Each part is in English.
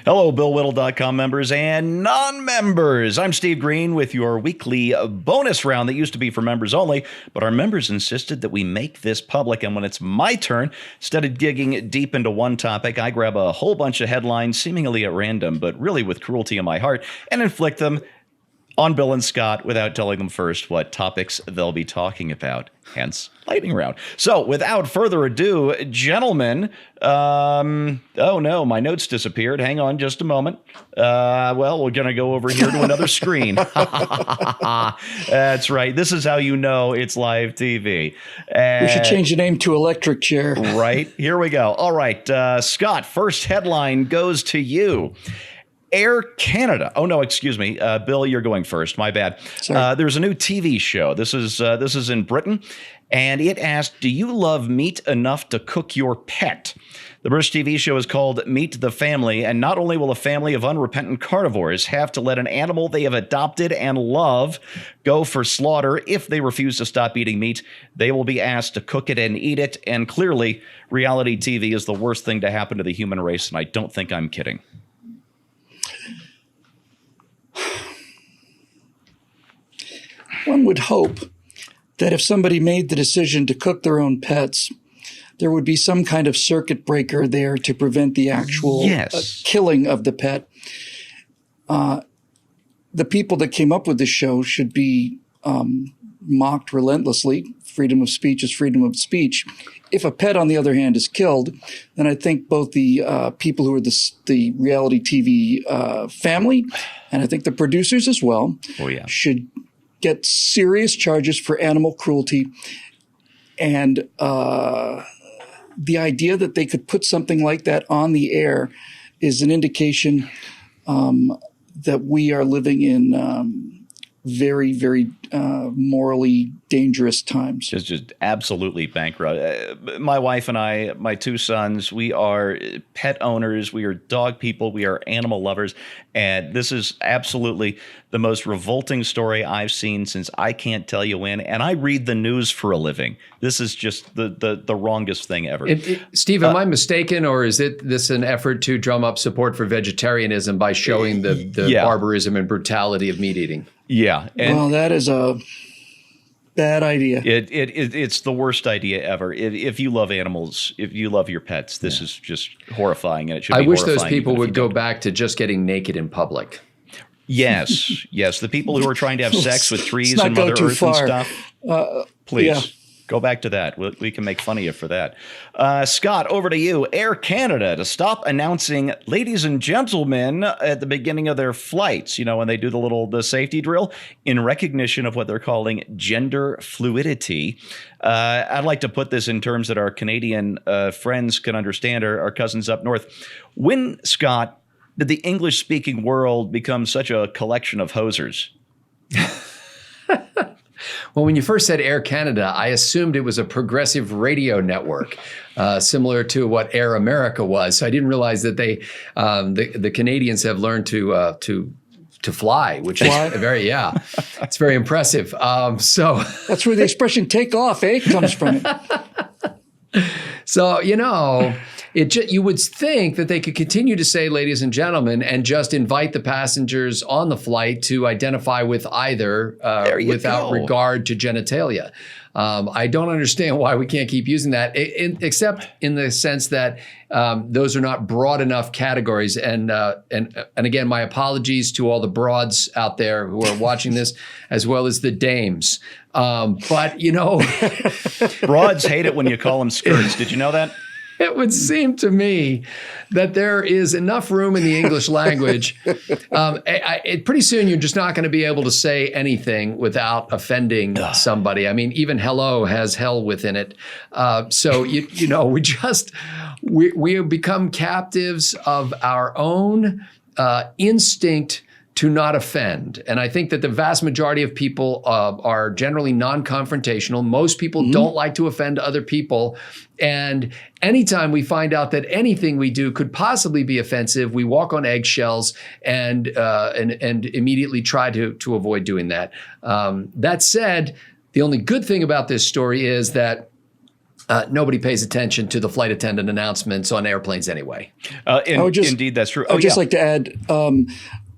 Hello, BillWhittle.com members and non-members. I'm Steve Green with your weekly bonus round that used to be for members only, but our members insisted that we make this public. And when it's my turn, instead of digging deep into one topic, I grab a whole bunch of headlines, seemingly at random, but really with cruelty in my heart, and inflict them on Bill and Scott without telling them first what topics they'll be talking about. Hence, lightning round. So, without further ado, gentlemen, oh no, my notes disappeared. Hang on just a moment. Well, we're going to go over here to another screen. That's right. This is how you know it's live TV. We should change the name to Electric Chair. Right. Here we go. All right. Scott, first headline goes to you. Air Canada. Oh, no, excuse me. Bill, you're going first. My bad. There's a new TV show. This is in Britain, and it asked, do you love meat enough to cook your pet? The British TV show is called Meet the Family, and not only will a family of unrepentant carnivores have to let an animal they have adopted and love go for slaughter if they refuse to stop eating meat, they will be asked to cook it and eat it. And clearly, reality TV is the worst thing to happen to the human race, and I don't think I'm kidding. One would hope that if somebody made the decision to cook their own pets, there would be some kind of circuit breaker there to prevent the actual killing of the pet. The people that came up with this show should be mocked relentlessly. Freedom of speech is freedom of speech. If a pet, on the other hand, is killed, then I think both the people who are the reality TV family, and I think the producers as well, should get serious charges for animal cruelty. And the idea that they could put something like that on the air is an indication that we are living in very, very morally dangerous times. Just absolutely bankrupt. My wife and I, my two sons, we are pet owners. We are dog people. We are animal lovers. And this is absolutely the most revolting story I've seen since I can't tell you when. And I read the news for a living. This is just the wrongest thing ever. Steve, am I mistaken, or is this an effort to drum up support for vegetarianism by showing the barbarism and brutality of meat eating? Yeah. Well, that is a bad idea. It's the worst idea ever. If you love animals, if you love your pets, this is just horrifying, and it should be horrifying. I wish those people would go back to just getting naked in public. Yes, yes. The people who are trying to have sex with trees and Mother Earth and stuff, please. Yeah. Go back to that. We can make fun of you for that. Scott, over to you. Air Canada to stop announcing ladies and gentlemen at the beginning of their flights, when they do the safety drill, in recognition of what they're calling gender fluidity. I'd like to put this in terms that our Canadian friends can understand, our cousins up north. When, Scott, did the English-speaking world become such a collection of hosers? Well, when you first said Air Canada, I assumed it was a progressive radio network, similar to what Air America was. So I didn't realize that the Canadians have learned to fly, which is it's very impressive. So that's where the expression "take off" comes from. So you would think that they could continue to say "ladies and gentlemen" and just invite the passengers on the flight to identify with either without regard to genitalia. I don't understand why we can't keep using that, except in the sense that those are not broad enough categories. And again, my apologies to all the broads out there who are watching this, as well as the dames. But broads hate it when you call them skirts. Did you know that? It would seem to me that there is enough room in the English language. Pretty soon, you're just not going to be able to say anything without offending somebody. I mean, even hello has hell within it. So, we have become captives of our own instinct to not offend. And I think that the vast majority of people are generally non-confrontational. Most people don't like to offend other people. And anytime we find out that anything we do could possibly be offensive, we walk on eggshells and immediately try to avoid doing that. That said, the only good thing about this story is that nobody pays attention to the flight attendant announcements on airplanes anyway. Indeed, that's true. I would just like to add,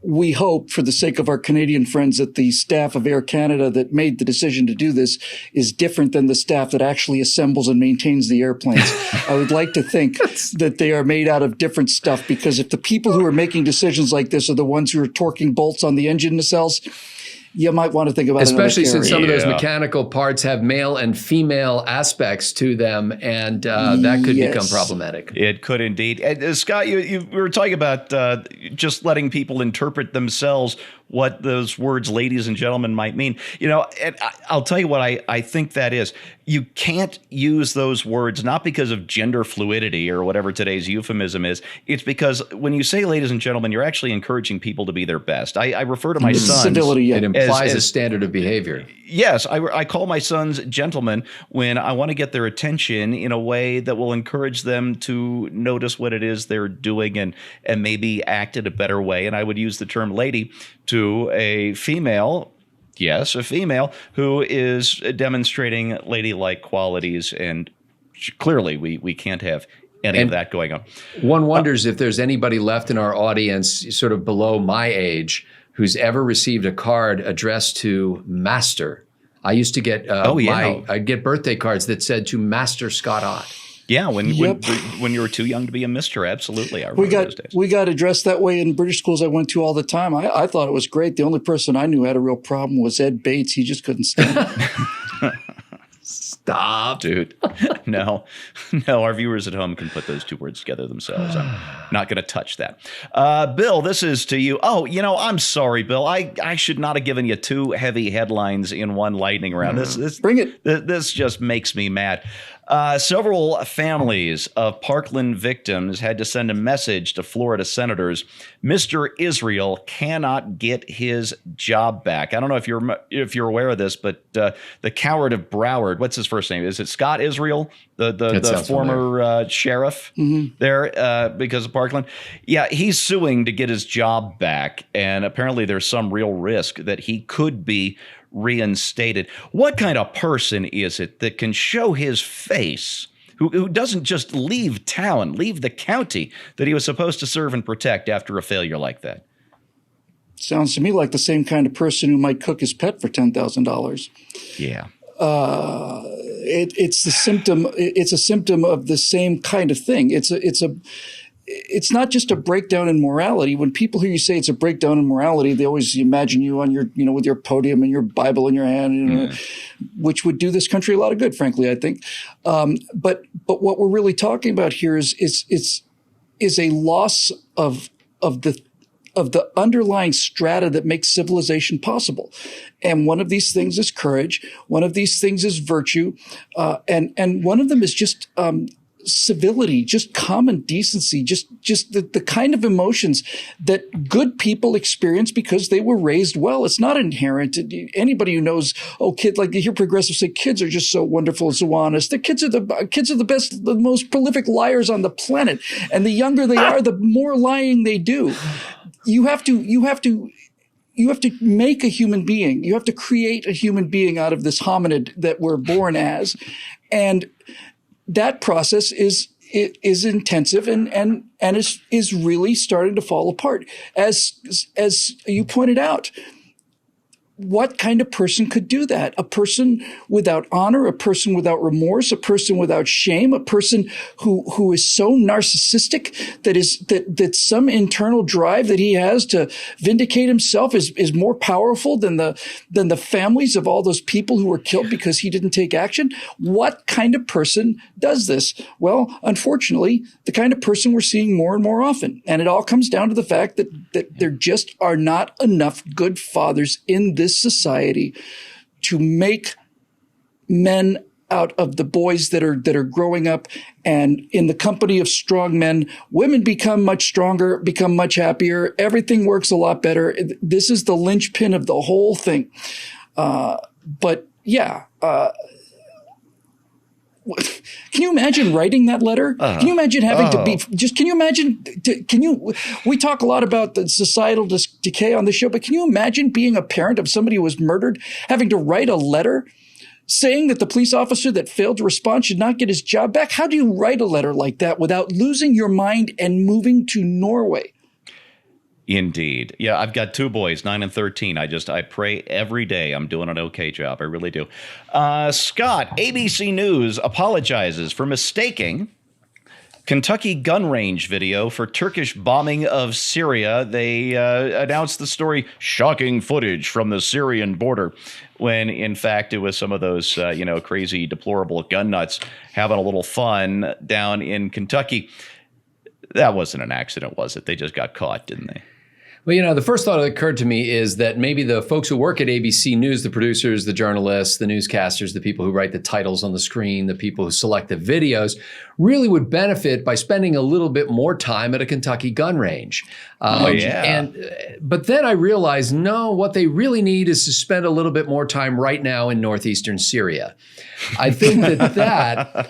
we hope, for the sake of our Canadian friends, that the staff of Air Canada that made the decision to do this is different than the staff that actually assembles and maintains the airplanes. I would like to think that they are made out of different stuff, because if the people who are making decisions like this are the ones who are torquing bolts on the engine nacelles, you might want to think about it. Especially since some of those mechanical parts have male and female aspects to them, and that could become problematic. It could indeed. Scott, you were talking about just letting people interpret themselves what those words, ladies and gentlemen, might mean. And I'll tell you what I think that is. You can't use those words, not because of gender fluidity or whatever today's euphemism is. It's because when you say ladies and gentlemen, you're actually encouraging people to be their best. I refer to my sons. Civility. It implies a standard of behavior. Yes, I call my sons gentlemen when I want to get their attention in a way that will encourage them to notice what it is they're doing and maybe act in a better way. And I would use the term lady to a female. Yes, a female who is demonstrating ladylike qualities, and clearly we can't have any of that going on. One wonders if there's anybody left in our audience sort of below my age who's ever received a card addressed to Master. I used to get I'd get birthday cards that said to Master Scott Ott. Yeah, when you were too young to be a mister, absolutely. I remember those days. We got addressed that way in British schools I went to all the time. I thought it was great. The only person I knew had a real problem was Ed Bates. He just couldn't stand it. Stop, dude. No, our viewers at home can put those two words together themselves. I'm not going to touch that. Bill, this is to you. Oh, I'm sorry, Bill. I should not have given you two heavy headlines in one lightning round. Bring it. This just makes me mad. Several families of Parkland victims had to send a message to Florida senators. Mr. Israel cannot get his job back. I don't know if you're aware of this, but the coward of Broward, what's his first name? Is it Scott Israel, the former sheriff there because of Parkland? Yeah, he's suing to get his job back, and apparently there's some real risk that he could be reinstated. What kind of person is it that can show his face, who doesn't just leave town, leave the county that he was supposed to serve and protect after a failure like that? Sounds to me like the same kind of person who might cook his pet for $10,000. Yeah. It's the symptom. It's a symptom of the same kind of thing. It's not just a breakdown in morality. When people hear you say it's a breakdown in morality, they always imagine you on your, with your podium and your Bible in your hand, which would do this country a lot of good, frankly, I think. But what we're really talking about here is a loss of the underlying strata that makes civilization possible. And one of these things is courage. One of these things is virtue. And one of them is just, civility, just common decency, just the kind of emotions that good people experience because they were raised well. It's not inherent. Anybody who knows, like you hear progressives say, kids are just so wonderful and so honest. The kids are the best, the most prolific liars on the planet. And the younger they are, the more lying they do. You have to make a human being. You have to create a human being out of this hominid that we're born as. And that process is intensive and is really starting to fall apart. As you pointed out, what kind of person could do that? A person without honor, a person without remorse, a person without shame, a person who is so narcissistic that some internal drive that he has to vindicate himself is more powerful than the families of all those people who were killed because he didn't take action. What kind of person does this? Well, unfortunately, the kind of person we're seeing more and more often. And it all comes down to the fact that there just are not enough good fathers in this society to make men out of the boys that are growing up. And in the company of strong men, women become much stronger, become much happier. Everything works a lot better. This is the linchpin of the whole thing. Can you imagine writing that letter? Can you imagine having to be we talk a lot about the societal decay on the show, but can you imagine being a parent of somebody who was murdered, having to write a letter saying that the police officer that failed to respond should not get his job back? How do you write a letter like that without losing your mind and moving to Norway? Indeed. Yeah, I've got 2 boys, 9 and 13. I pray every day I'm doing an okay job. I really do. Scott, ABC News apologizes for mistaking Kentucky gun range video for Turkish bombing of Syria. They announced the story, shocking footage from the Syrian border, when in fact it was some of those, crazy, deplorable gun nuts having a little fun down in Kentucky. That wasn't an accident, was it? They just got caught, didn't they? Well, the first thought that occurred to me is that maybe the folks who work at ABC News, the producers, the journalists, the newscasters, the people who write the titles on the screen, the people who select the videos, really would benefit by spending a little bit more time at a Kentucky gun range. But then I realized, no, what they really need is to spend a little bit more time right now in northeastern Syria. I think that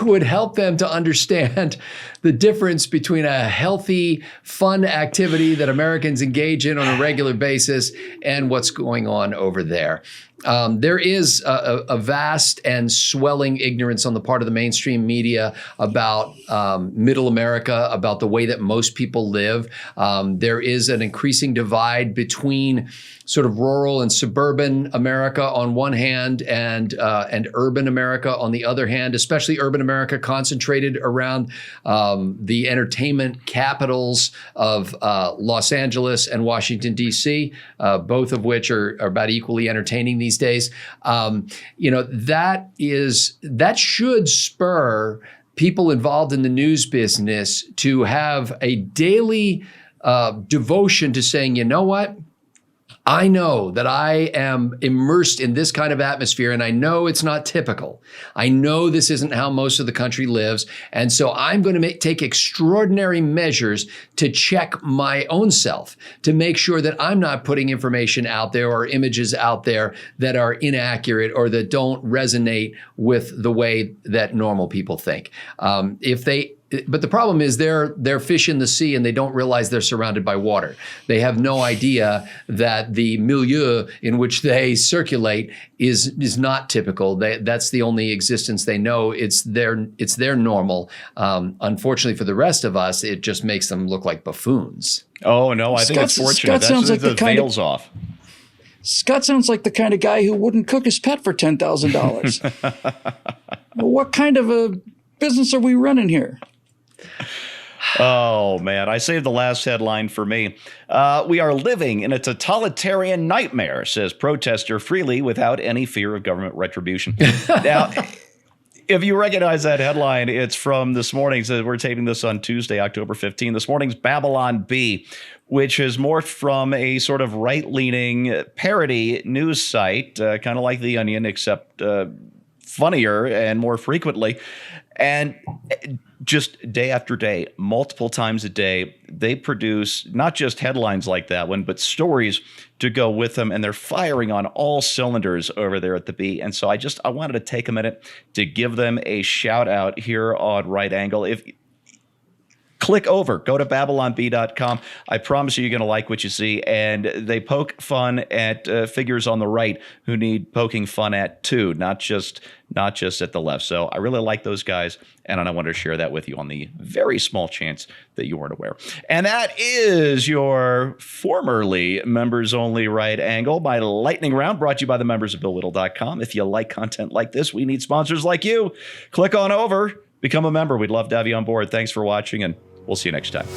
would help them to understand the difference between a healthy, fun activity that Americans engage in on a regular basis and what's going on over there. There is a vast and swelling ignorance on the part of the mainstream media about middle America, about the way that most people live. There is an increasing divide between sort of rural and suburban America on one hand and urban America on the other hand, especially urban America concentrated around the entertainment capitals of Los Angeles and Washington, D.C., both of which are about equally entertaining these days. That should spur people involved in the news business to have a daily devotion to saying, you know what? I know that I am immersed in this kind of atmosphere, and I know it's not typical. I know this isn't how most of the country lives. And so I'm going to take extraordinary measures to check my own self, to make sure that I'm not putting information out there or images out there that are inaccurate or that don't resonate with the way that normal people think. But the problem is they're fish in the sea and they don't realize they're surrounded by water. They have no idea that the milieu in which they circulate is not typical. That's the only existence they know. It's their normal. Unfortunately for the rest of us, it just makes them look like buffoons. Oh no, I think it's fortunate. Scott sounds like the veils off. Scott sounds like the kind of guy who wouldn't cook his pet for $10,000. Well, what kind of a business are we running here? Oh, man. I saved the last headline for me. We are living in a totalitarian nightmare, says protester freely without any fear of government retribution. Now, if you recognize that headline, it's from this morning. So we're taping this on Tuesday, October 15. This morning's Babylon Bee, which has morphed from a sort of right-leaning parody news site, kind of like The Onion, except funnier and more frequently. And just day after day, multiple times a day, they produce not just headlines like that one, but stories to go with them. And they're firing on all cylinders over there at the Bee. And so I wanted to take a minute to give them a shout out here on Right Angle. Click over, go to babylonbee.com. I promise you're going to like what you see. And they poke fun at figures on the right who need poking fun at too, not just at the left. So I really like those guys, and I wanted to share that with you on the very small chance that you weren't aware. And that is your formerly members-only Right Angle, my lightning round, brought to you by the members of BillWhittle.com. If you like content like this, we need sponsors like you. Click on over, become a member. We'd love to have you on board. Thanks for watching, and we'll see you next time.